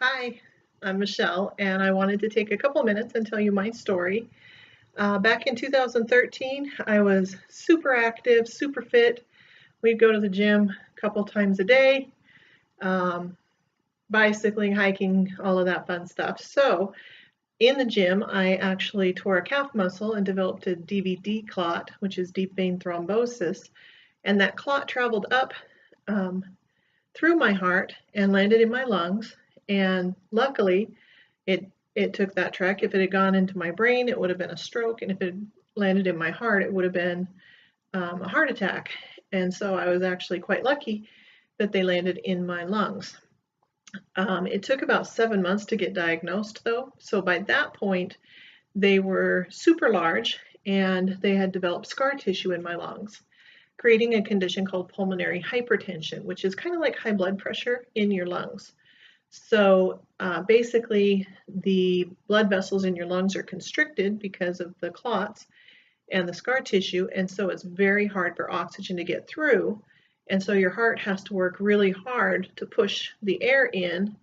Hi, I'm Michelle, and I wanted to take a couple minutes and tell you my story. Back in 2013, I was super active, super fit. We'd go to the gym a couple times a day, um, bicycling, hiking, all of that fun stuff. So, in the gym, I actually tore a calf muscle and developed a DVD clot, which is deep vein thrombosis. And that clot traveled up um, through my heart and landed in my lungs. And luckily, it took that trek. If it had gone into my brain, it would have been a stroke, and if it had landed in my heart, it would have been a heart attack. And so I was actually quite lucky that they landed in my lungs. It took about 7 months to get diagnosed, though. So by that point, they were super large, and they had developed scar tissue in my lungs, creating a condition called pulmonary hypertension, which is kind of like high blood pressure in your lungs. So basically, the blood vessels in your lungs are constricted because of the clots and the scar tissue, and so it's very hard for oxygen to get through. And so your heart has to work really hard to push the air in,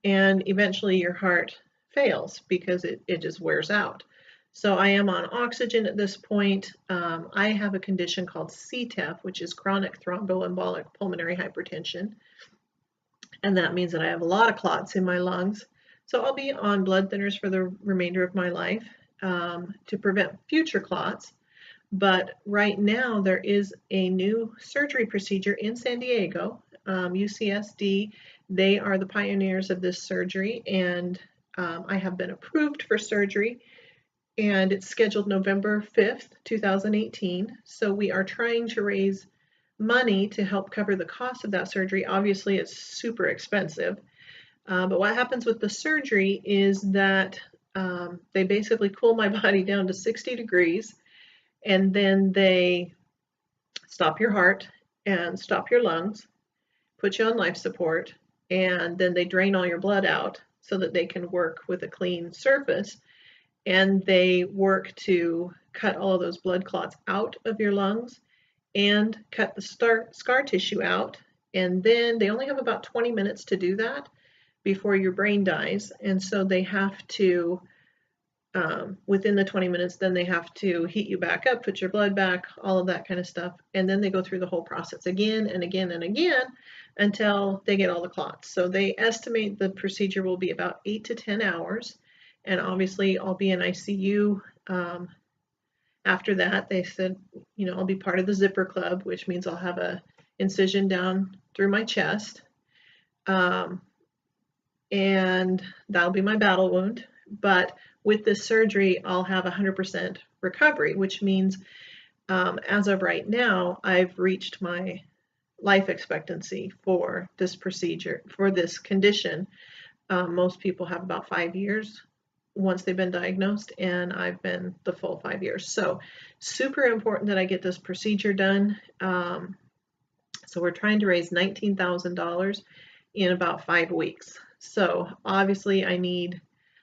and eventually your heart fails because it just wears out. So I am on oxygen at this point. I have a condition called CTEPH, which is chronic thromboembolic pulmonary hypertension. And that means that I have a lot of clots in my lungs. So I'll be on blood thinners for the remainder of my life to prevent future clots. But right now there is a new surgery procedure in San Diego, UCSD. They are the pioneers of this surgery, and I have been approved for surgery, and it's scheduled November 5th, 2018. So we are trying to raise money to help cover the cost of that surgery. Obviously, it's super expensive. But what happens with the surgery is that they basically cool my body down to 60 degrees, and then they stop your heart and stop your lungs, put you on life support, and then they drain all your blood out so that they can work with a clean surface. And they work to cut all of those blood clots out of your lungs and cut the scar tissue out. And then they only have about 20 minutes to do that before your brain dies. And so they have to, within the 20 minutes, then they have to heat you back up, put your blood back, all of that kind of stuff. And then they go through the whole process again and again and again until they get all the clots. So they estimate the procedure will be about 8 to 10 hours. And obviously I'll be in ICU. After that, they said, I'll be part of the zipper club, which means I'll have a incision down through my chest. And that'll be my battle wound. But with this surgery, I'll have 100% recovery, which means as of right now, I've reached my life expectancy for this procedure, for this condition. Most people have about 5 years once they've been diagnosed, and I've been the full 5 years. So super important that I get this procedure done. So we're trying to raise $19,000 in about 5 weeks. So obviously I need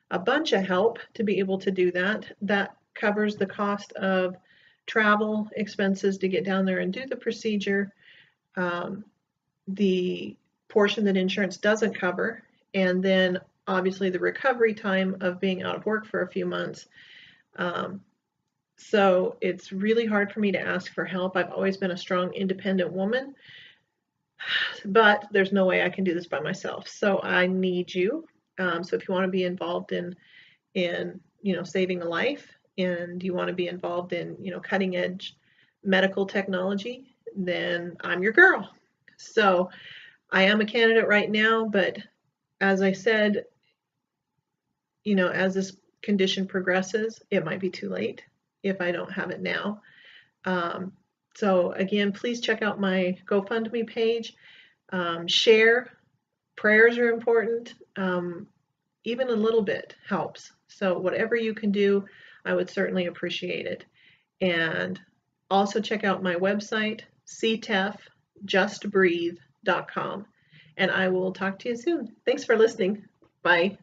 a bunch of help to be able to do that. That covers the cost of travel expenses to get down there and do the procedure, the portion that insurance doesn't cover, and then obviously the recovery time of being out of work for a few months. So it's really hard for me to ask for help. I've always been a strong, independent woman, but there's no way I can do this by myself. So I need you. So if you want to be involved in saving a life, and you want to be involved in, cutting edge medical technology, then I'm your girl. So I am a candidate right now, but as I said, as this condition progresses, it might be too late if I don't have it now. So again, please check out my GoFundMe page. Share. Prayers are important. Even a little bit helps. So whatever you can do, I would certainly appreciate it. And also check out my website, ctephjustbreathe.com. And I will talk to you soon. Thanks for listening. Bye.